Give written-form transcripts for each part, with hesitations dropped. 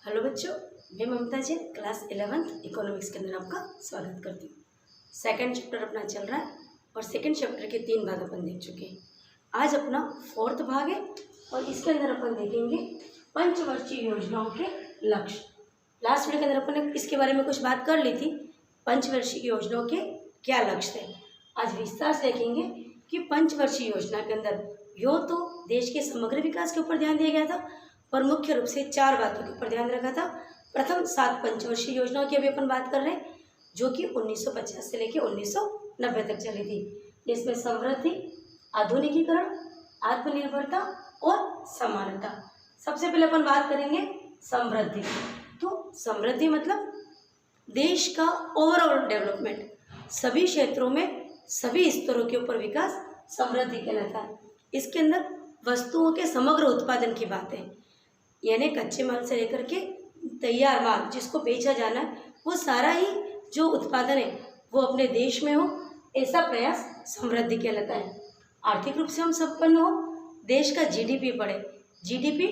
Hello बच्चों, मैं ममता जी class 11th economics के अंदर आपका स्वागत करती हूँ। सेकंड चैप्टर अपना चल रहा है और सेकंड चैप्टर के 3 भाग अपन देख चुके हैं। आज अपना 4th भाग है और इसके अंदर अपन देखेंगे पंचवर्षीय योजनाओं के लक्ष्य। लास्ट वीडियो के अंदर अपन ने इसके बारे में कुछ बात कर ली थी, पंचवर्षीय योजनाओं के क्या लक्ष्य थे। आज विस्तार से देखेंगे कि पंचवर्षीय योजना के अंदर यो तो देश के समग्र विकास के ऊपर ध्यान दिया गया था, पर मुख्य रूप से 4 बातों के ऊपर ध्यान रखा था। प्रथम 7 पंचवर्षीय योजनाओं की अभी अपन बात कर रहे हैं, जो कि 1950 से लेकर 1990 तक चली थी, जिसमें समृद्धि, आधुनिकीकरण, आत्मनिर्भरता और समानता। सबसे पहले अपन बात करेंगे समृद्धि। तो समृद्धि मतलब देश का ओवरऑल डेवलपमेंट, सभी क्षेत्रों में सभी स्तरों के ऊपर विकास समृद्धि कहलाता है। इसके अंदर वस्तुओं के समग्र उत्पादन की बात है, यानी कच्चे माल से लेकर के तैयार माल जिसको बेचा जाना है, वो सारा ही जो उत्पादन है वो अपने देश में हो, ऐसा प्रयास समृद्धि कहलाता है। आर्थिक रूप से हम संपन्न हो, देश का जीडीपी बढ़े। जीडीपी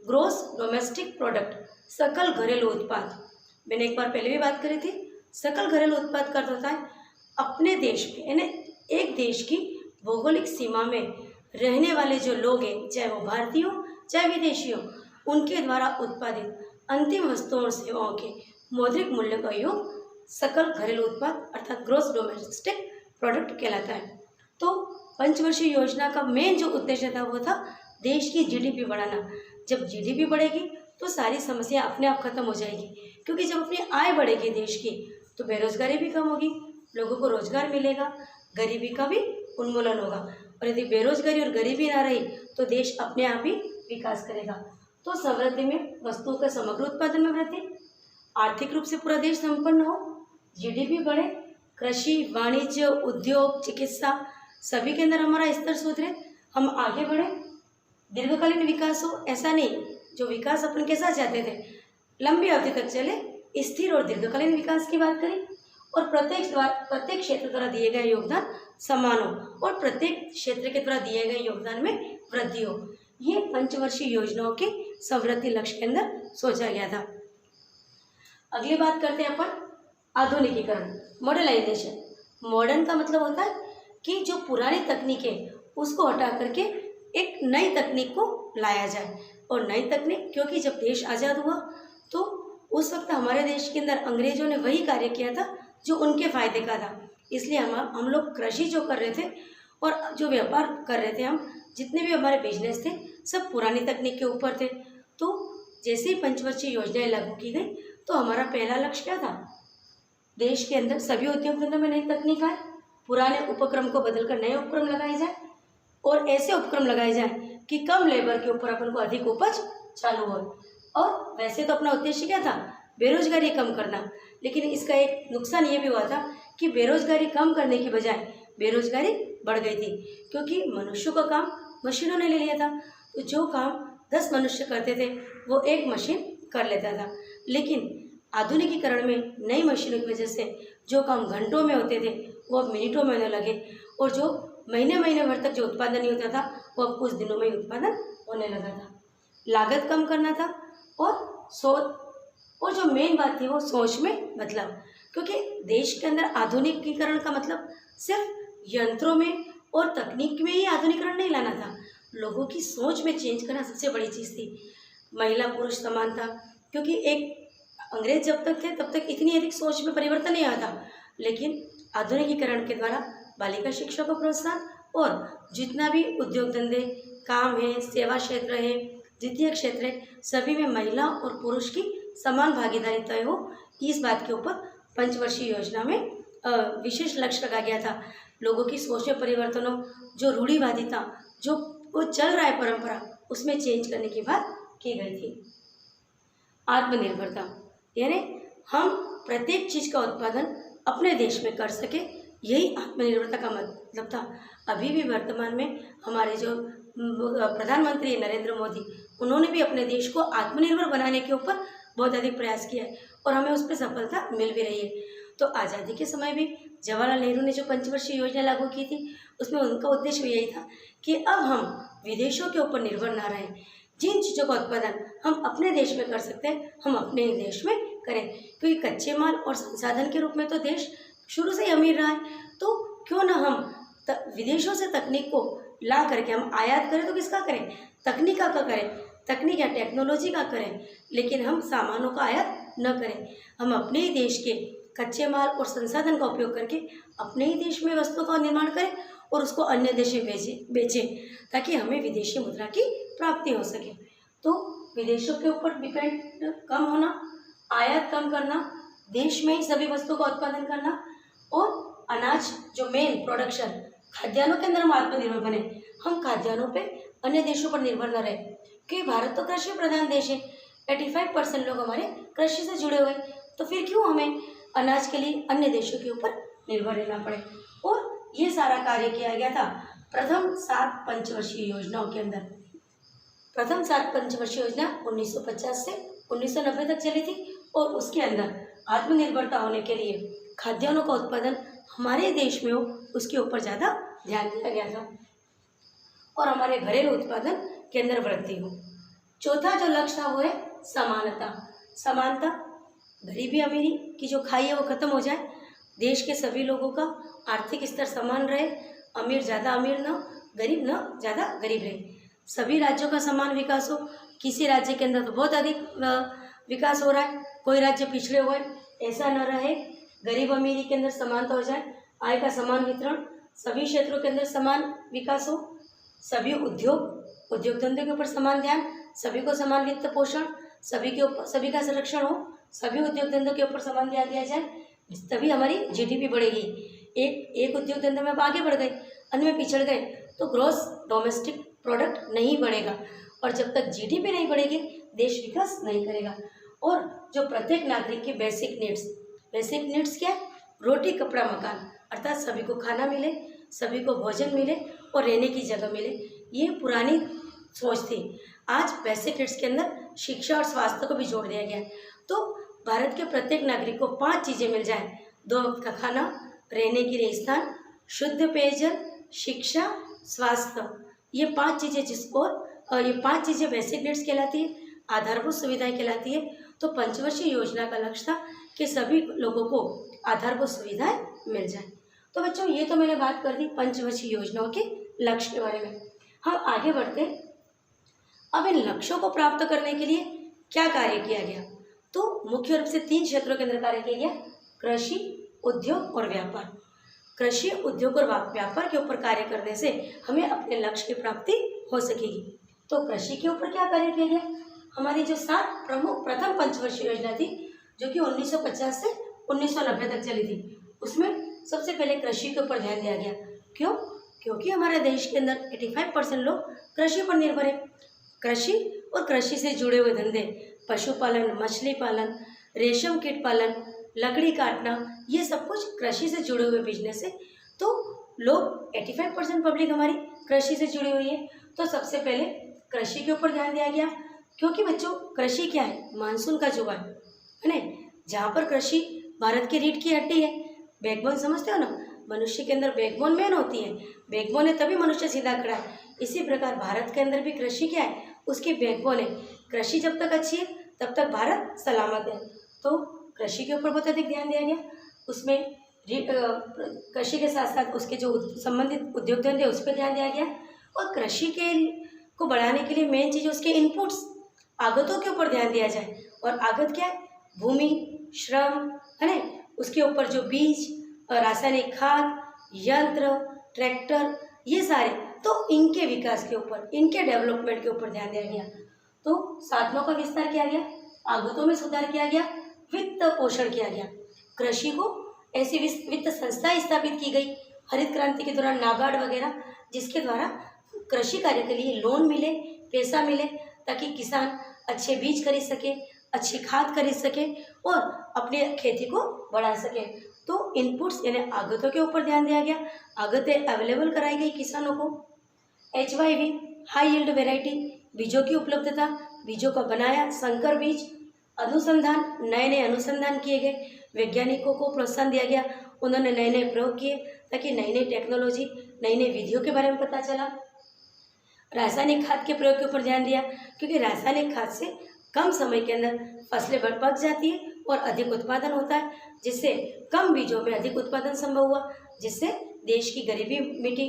ग्रोस डोमेस्टिक प्रोडक्ट, सकल घरेलू उत्पाद। मैंने एक बार पहले भी बात करी थी, सकल घरेलू उत्पाद का अर्थ होता है अपने देश में, यानी एक देश की भौगोलिक सीमा में रहने वाले जो लोग हैं, चाहे वो भारतीय हो चाहे विदेशी हो, उनके द्वारा उत्पादित अंतिम वस्तुओं और सेवाओं के मौद्रिक मूल्य का योग सकल घरेलू उत्पाद अर्थात ग्रोस डोमेस्टिक प्रोडक्ट कहलाता है। तो पंचवर्षीय योजना का मेन जो उद्देश्य था वो था देश की जीडीपी बढ़ाना। जब जीडीपी बढ़ेगी तो सारी समस्या अपने आप खत्म हो जाएगी, क्योंकि जब अपनी आय बढ़ेगी देश की तो बेरोजगारी भी कम होगी, लोगों को रोजगार मिलेगा, गरीबी का भी उन्मूलन होगा। और यदि बेरोजगारी और गरीबी ना रही तो देश अपने आप ही विकास करेगा। तो समृद्धि में वस्तुओं का समग्र उत्पादन में वृद्धि, आर्थिक रूप से पूरा देश संपन्न हो, जीडीपी बढ़े, कृषि, वाणिज्य, उद्योग, चिकित्सा सभी के अंदर हमारा स्तर सुधरे, हम आगे बढ़े, दीर्घकालीन विकास हो। ऐसा नहीं जो विकास अपन कैसा चाहते थे, लंबी अवधि तक चले, स्थिर और दीर्घकालीन विकास की बात करें, और प्रत्येक क्षेत्र द्वारा दिए गए योगदान समान हो और प्रत्येक क्षेत्र के द्वारा दिए गए योगदान में वृद्धि हो। ये पंचवर्षीय योजनाओं के समृद्धि लक्ष्य के अंदर सोचा गया था। अगली बात करते हैं अपन आधुनिकीकरण, मॉडर्नाइजेशन। मॉडर्न का मतलब होता है कि जो पुरानी तकनीक है उसको हटा करके एक नई तकनीक को लाया जाए। और नई तकनीक, क्योंकि जब देश आज़ाद हुआ तो उस वक्त हमारे देश के अंदर अंग्रेजों ने वही कार्य किया था जो उनके फायदे का था, इसलिए हम लोग कृषि जो कर रहे थे और जो व्यापार कर रहे थे, हम जितने भी हमारे बिजनेस थे सब पुरानी तकनीक के ऊपर थे। तो जैसे ही पंचवर्षीय योजनाएं लागू की गई तो हमारा पहला लक्ष्य क्या था, देश के अंदर सभी उद्योग धंधों में नई तकनीक आए, पुराने उपक्रम को बदलकर नए उपक्रम लगाए जाए और ऐसे उपक्रम लगाए जाए कि कम लेबर के ऊपर अपन को अधिक उपज चालू हो। और वैसे तो अपना उद्देश्य क्या था, बेरोजगारी कम करना, लेकिन इसका एक नुकसान ये भी हुआ था कि बेरोजगारी कम करने की बजाय बेरोजगारी बढ़ गई थी, क्योंकि मनुष्यों का काम मशीनों ने ले लिया था। तो जो काम 10 मनुष्य करते थे वो एक मशीन कर लेता था, लेकिन आधुनिकीकरण में नई मशीनों की वजह से जो काम घंटों में होते थे वो अब मिनटों में होने लगे, और जो महीने भर तक जो उत्पादन नहीं होता था वो अब कुछ दिनों में ही उत्पादन होने लगा था। लागत कम करना था और जो मेन बात थी वो सोच में बदलाव, क्योंकि देश के अंदर आधुनिकीकरण का मतलब सिर्फ यंत्रों में और तकनीक में ही आधुनिकीकरण नहीं लाना था, लोगों की सोच में चेंज करना सबसे बड़ी चीज़ थी। महिला पुरुष समानता, क्योंकि एक अंग्रेज जब तक थे तब तक इतनी अधिक सोच में परिवर्तन नहीं आया था, लेकिन आधुनिकीकरण के द्वारा बालिका शिक्षा को प्रोत्साहन और जितना भी उद्योग धंधे काम है, सेवा क्षेत्र है, द्वितीय क्षेत्र है, सभी में महिला और पुरुष की समान भागीदारी तय हो, इस बात के ऊपर पंचवर्षीय योजना में विशेष लक्ष्य रखा गया था। लोगों की सोच में परिवर्तन हो, जो रूढ़िवादी था, जो वो चल रहा है परंपरा, उसमें चेंज करने की बात की गई थी। आत्मनिर्भरता, यानी हम प्रत्येक चीज़ का उत्पादन अपने देश में कर सके, यही आत्मनिर्भरता का मतलब था। अभी भी वर्तमान में हमारे जो प्रधानमंत्री नरेंद्र मोदी, उन्होंने भी अपने देश को आत्मनिर्भर बनाने के ऊपर बहुत अधिक प्रयास किया है और हमें उस पर सफलता मिल भी रही है। तो आज़ादी के समय भी जवाहरलाल नेहरू ने जो पंचवर्षीय योजना लागू की थी, उसमें उनका उद्देश्य यही था कि अब हम विदेशों के ऊपर निर्भर ना रहें, जिन चीज़ों का उत्पादन हम अपने देश में कर सकते हैं हम अपने ही देश में करें, क्योंकि कच्चे माल और संसाधन के रूप में तो देश शुरू से ही अमीर रहा है। तो क्यों ना हम विदेशों से तकनीक को ला करके हम आयात करें, तो किसका करें, तकनीक का करें, तकनीक या टेक्नोलॉजी का करें, लेकिन हम सामानों का आयात न करें। हम अपने ही देश के कच्चे माल और संसाधन का उपयोग करके अपने ही देश में वस्तुओं का निर्माण करें और उसको अन्य देश में बेचें ताकि हमें विदेशी मुद्रा की प्राप्ति हो सके। तो विदेशों के ऊपर डिपेंड कम होना, आयात कम करना, देश में ही सभी वस्तुओं का उत्पादन करना और अनाज जो मेन प्रोडक्शन खाद्यान्नों के अंदर हम आत्मनिर्भर बने, हम खाद्यान्नों पे अन्य देशों पर निर्भर न रहे, क्योंकि भारत तो कृषि प्रधान देश है। 85% लोग हमारे कृषि से जुड़े हुए, तो फिर क्यों हमें अनाज के लिए अन्य देशों के ऊपर निर्भर रहना पड़े। और ये सारा कार्य किया गया था प्रथम 7 पंचवर्षीय योजनाओं के अंदर। प्रथम 7 पंचवर्षीय योजना 1950 से 1990 तक चली थी और उसके अंदर आत्मनिर्भरता होने के लिए खाद्यान्नों का उत्पादन हमारे देश में हो उसके ऊपर ज़्यादा ध्यान दिया गया था और हमारे घरेलू उत्पादन के अंदर वृद्धि हो। चौथा जो लक्ष्य था वो है समानता। समानता, गरीबी अमीरी की जो खाई है वो खत्म हो जाए, देश के सभी लोगों का आर्थिक स्तर समान रहे, अमीर ज़्यादा अमीर न, गरीब न ज़्यादा गरीब रहे, सभी राज्यों का समान विकास हो। किसी राज्य के अंदर तो बहुत अधिक विकास हो रहा है, कोई राज्य पिछड़े हुए, ऐसा न रहे। गरीब अमीरी के अंदर समानता हो जाए, आय का समान वितरण, सभी क्षेत्रों के अंदर समान विकास हो, सभी उद्योग धंधे के ऊपर समान ध्यान, सभी को समान वित्त पोषण, सभी के ऊपर सभी का संरक्षण हो, सभी उद्योग धंधों के ऊपर समान ध्यान दिया जाए, तभी हमारी जीडीपी बढ़ेगी। एक उद्योग धंधे में आप आगे बढ़ गए, अन्य में पिछड़ गए तो ग्रॉस डोमेस्टिक प्रोडक्ट नहीं बढ़ेगा और जब तक जीडीपी नहीं बढ़ेगी देश विकास नहीं करेगा। और जो प्रत्येक नागरिक की बेसिक नीड्स क्या है, रोटी कपड़ा मकान, अर्थात सभी को खाना मिले, सभी को भोजन मिले और रहने की जगह मिले, ये पुरानी सोच थी। आज बेसिक नीड्स के अंदर शिक्षा और स्वास्थ्य को भी जोड़ दिया गया है। तो भारत के प्रत्येक नागरिक को 5 चीज़ें मिल जाए, 2 वक्त का खाना, रहने के लिए स्थान, शुद्ध पेयजल, शिक्षा, स्वास्थ्य, ये 5 चीज़ें ये 5 चीज़ें बेसिक नीड्स कहलाती है, आधारभूत सुविधाएं कहलाती है। तो पंचवर्षीय योजना का लक्ष्य था कि सभी लोगों को आधारभूत सुविधाएं मिल जाए। तो बच्चों ये तो मैंने बात कर दी पंचवर्षीय योजनाओं के लक्ष्य के बारे में। हम आगे बढ़ते, अब इन लक्ष्यों को प्राप्त करने के लिए क्या कार्य किया गया। तो मुख्य रूप से 3 क्षेत्रों के अंदर कार्य किया गया, कृषि, उद्योग और व्यापार। कृषि, उद्योग और व्यापार के ऊपर कार्य करने से हमें अपने लक्ष्य की प्राप्ति हो सकेगी। तो कृषि के ऊपर क्या कार्य किया गया, हमारी जो 7 प्रमुख प्रथम पंचवर्षीय योजना थी जो कि 1950 से 1990 तक चली थी, उसमें सबसे पहले कृषि के ऊपर ध्यान दिया गया। क्यों? क्योंकि हमारे देश के अंदर 85% लोग कृषि पर निर्भर है। कृषि और कृषि से जुड़े हुए धंधे, पशुपालन, मछली पालन, रेशम कीट पालन, लकड़ी काटना, ये सब कुछ कृषि से जुड़े हुए बिजनेस है। तो लोग 85% पब्लिक हमारी कृषि से जुड़ी हुई है। तो सबसे पहले कृषि के ऊपर ध्यान दिया गया, क्योंकि बच्चों कृषि क्या है, मानसून का जुगाड़ है ना, जहाँ पर कृषि भारत की रीढ़ की हड्डी है, बैकबोन समझते हो ना, मनुष्य के अंदर बैकबोन मेन होती है, बैकबोन है तभी मनुष्य सीधा खड़ा है। इसी प्रकार भारत के अंदर भी कृषि क्या है, उसकी बैकबोन है। कृषि जब तक अच्छी है तब तक भारत सलामत है। तो कृषि के ऊपर बहुत अधिक ध्यान दिया गया, उसमें कृषि के साथ साथ उसके जो संबंधित उद्योग धंधे उस पर ध्यान दिया गया और कृषि के को बढ़ाने के लिए मेन चीज़ उसके इनपुट्स, आगतों के ऊपर ध्यान दिया जाए। और आगत क्या है, भूमि, श्रम है ना, उसके ऊपर जो बीज, रासायनिक खाद, यंत्र, ट्रैक्टर, ये सारे, तो इनके विकास के ऊपर, इनके डेवलपमेंट के ऊपर ध्यान दिया गया। तो साधनों का विस्तार किया गया, आगतों में सुधार किया गया, वित्त पोषण किया गया। कृषि को ऐसी वित्त संस्थाएं स्थापित की गई हरित क्रांति के दौरान, नाबार्ड वगैरह, जिसके द्वारा कृषि कार्य के लिए लोन मिले, पैसा मिले, ताकि किसान अच्छे बीज खरीद सके, अच्छी खाद खरीद सके और अपने खेती को बढ़ा सके। तो इनपुट्स यानी आगतों के ऊपर ध्यान दिया गया, आगतें अवेलेबल कराई गई किसानों को। HYV हाई यील्ड वेराइटी, बीजों की उपलब्धता, बीजों का बनाया संकर बीज, अनुसंधान, नए नए अनुसंधान किए गए, वैज्ञानिकों को प्रोत्साहन दिया गया, उन्होंने नए नए प्रयोग किए ताकि नई नई टेक्नोलॉजी, नई नई विधियों के बारे में पता चला। रासायनिक खाद के प्रयोग के ऊपर ध्यान दिया, क्योंकि रासायनिक खाद से कम समय के अंदर फसलें पक जाती है और अधिक उत्पादन होता है, जिससे कम बीजों में अधिक उत्पादन संभव हुआ, जिससे देश की गरीबी मिटी।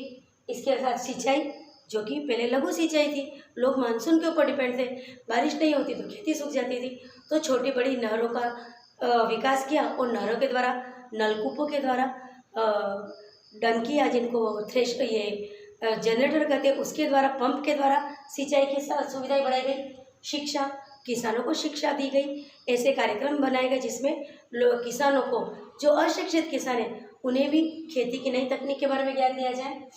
इसके साथ सिंचाई, जो कि पहले लघु सिंचाई थी, लोग मानसून के ऊपर डिपेंड थे, बारिश नहीं होती तो खेती सूख जाती थी, तो छोटी बड़ी नहरों का विकास किया और नहरों के द्वारा, नलकूपों के द्वारा, डंकी या जिनको थ्रेश जनरेटर कहते हैं उसके द्वारा, पंप के द्वारा सिंचाई की सुविधाएं बढ़ाई गई। शिक्षा, किसानों को शिक्षा दी गई। ऐसे कार्यक्रम बनाए गए जिसमें किसानों को, जो अशिक्षित किसान हैं उन्हें भी खेती की नई तकनीक के बारे में ज्ञान दिया जाए।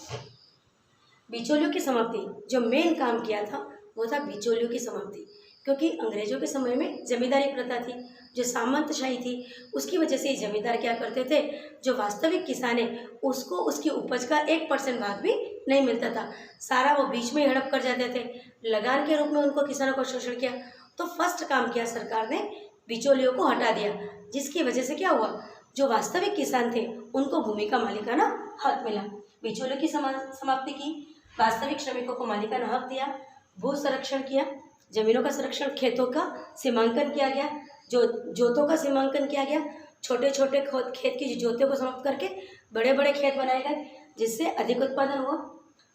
बिचौलियों की समाप्ति, जो मेन काम किया था वो था बिचौलियों की समाप्ति, क्योंकि अंग्रेजों के समय में जमींदारी प्रथा थी, जो सामंतशाही थी, उसकी वजह से जमींदार क्या करते थे, जो वास्तविक किसान है उसको उसकी उपज का 1% भाग भी नहीं मिलता था, सारा वो बीच में ही हड़प कर जाते थे। लगान के रूप में उनको किसानों को शोषण किया। तो फर्स्ट काम किया सरकार ने, बिचौलियों को हटा दिया, जिसकी वजह से क्या हुआ, जो वास्तविक किसान थे उनको भूमि का मालिकाना हक मिला। बिचौलियों की समाप्ति की, वास्तविक श्रमिकों को मालिकाना हक दिया, भू संरक्षण किया, जमीनों का संरक्षण, खेतों का सीमांकन किया गया, जो जोतों का सीमांकन किया गया, छोटे छोटे खेत की जोतों को समाप्त करके बड़े बड़े खेत बनाए गए, जिससे अधिक उत्पादन हुआ।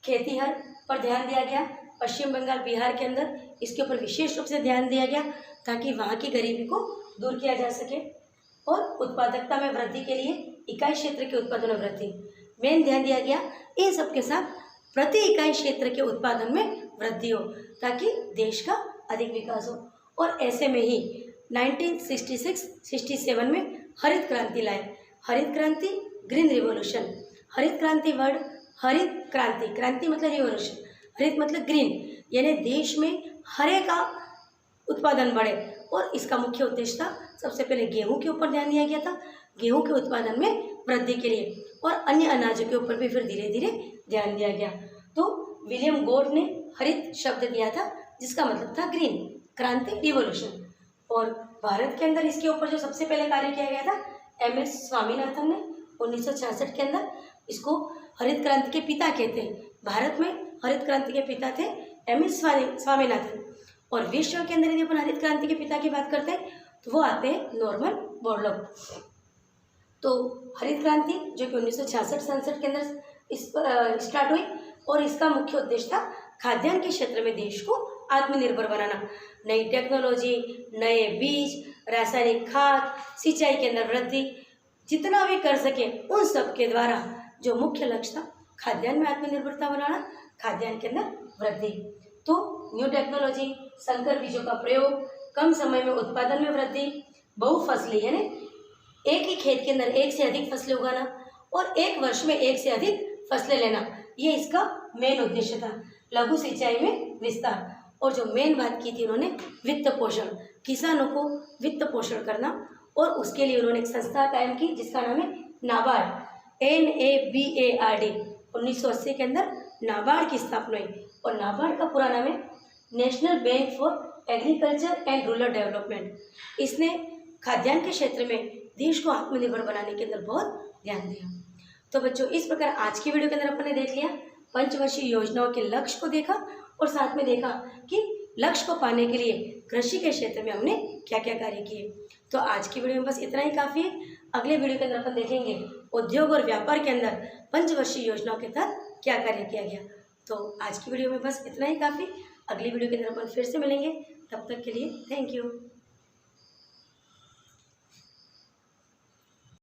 खेतीहर पर ध्यान दिया गया। पश्चिम बंगाल, बिहार के अंदर इसके ऊपर विशेष रूप से ध्यान दिया गया, ताकि वहाँ की गरीबी को दूर किया जा सके। और उत्पादकता में वृद्धि के लिए इकाई क्षेत्र के उत्पादन में वृद्धि, मेन ध्यान दिया गया। इन सब के साथ प्रति इकाई क्षेत्र के उत्पादन में वृद्धि हो, ताकि देश का अधिक विकास हो। और ऐसे में ही 1966-67 में हरित क्रांति लाए। हरित क्रांति, ग्रीन रिवॉल्यूशन। हरित क्रांति वर्ड, हरित क्रांति, क्रांति मतलब रिवॉल्यूशन, हरित मतलब ग्रीन, यानी देश में हरे का उत्पादन बढ़े। और इसका मुख्य उद्देश्य था, सबसे पहले गेहूं के ऊपर ध्यान दिया गया था, गेहूं के उत्पादन में वृद्धि के लिए, और अन्य अनाजों के ऊपर भी फिर धीरे धीरे ध्यान दिया गया। तो विलियम गोड ने हरित शब्द दिया था, जिसका मतलब था ग्रीन, क्रांति, रिवॉल्यूशन। और भारत के अंदर इसके ऊपर जो सबसे पहले कार्य किया गया था, MS स्वामीनाथन ने 1966 के अंदर। इसको हरित क्रांति के पिता कहते हैं। भारत में हरित क्रांति के पिता थे MS स्वामीनाथन। और विश्व के अंदर यदि अपन हरित क्रांति के पिता की बात करते हैं तो वो आते हैं नॉर्मन बोरलॉग। तो हरित क्रांति जो कि 1966-67 के अंदर स्टार्ट हुई, और इसका मुख्य उद्देश्य था खाद्यान्न के क्षेत्र में देश को आत्मनिर्भर बनाना। नई टेक्नोलॉजी, नए बीज, रासायनिक खाद, सिंचाई के अंदर वृद्धि, जितना भी कर सके उन सब के द्वारा जो मुख्य लक्ष्य था, खाद्यान्न में आत्मनिर्भरता बनाना, खाद्यान्न के अंदर वृद्धि। तो न्यू टेक्नोलॉजी, संकर बीजों का प्रयोग, कम समय में उत्पादन में वृद्धि, बहुफसली यानी एक ही खेत के अंदर एक से अधिक फसलें उगाना, और एक वर्ष में एक से अधिक फसलें लेना, ये इसका मेन उद्देश्य था। लघु सिंचाई में विस्तार, और जो मेन बात की थी उन्होंने, वित्त पोषण, किसानों को वित्त पोषण करना। और उसके लिए उन्होंने एक संस्था कायम की जिसका नाम है नाबार्ड, NABARD। 1980 के अंदर नाबार्ड की स्थापना हुई, और नाबार्ड का पूरा नाम है national bank for agriculture and rural development. इसने खाद्यान्न के क्षेत्र में देश को आत्मनिर्भर बनाने के अंदर बहुत ध्यान दिया। तो बच्चों, इस प्रकार आज की वीडियो के अंदर अपन ने देख लिया, पंचवर्षीय योजनाओं के लक्ष्य को देखा, और साथ में देखा कि लक्ष्य को पाने के लिए कृषि के क्षेत्र में हमने क्या क्या कार्य किए। तो आज की वीडियो में बस इतना ही काफ़ी है। अगले वीडियो के अंदर अपन देखेंगे उद्योग और व्यापार के अंदर पंचवर्षीय योजनाओं के तहत क्या कार्य किया गया। तो आज की वीडियो में बस इतना ही काफ़ी। अगली वीडियो के अंदर अपन फिर से मिलेंगे, तब तक के लिए थैंक यू।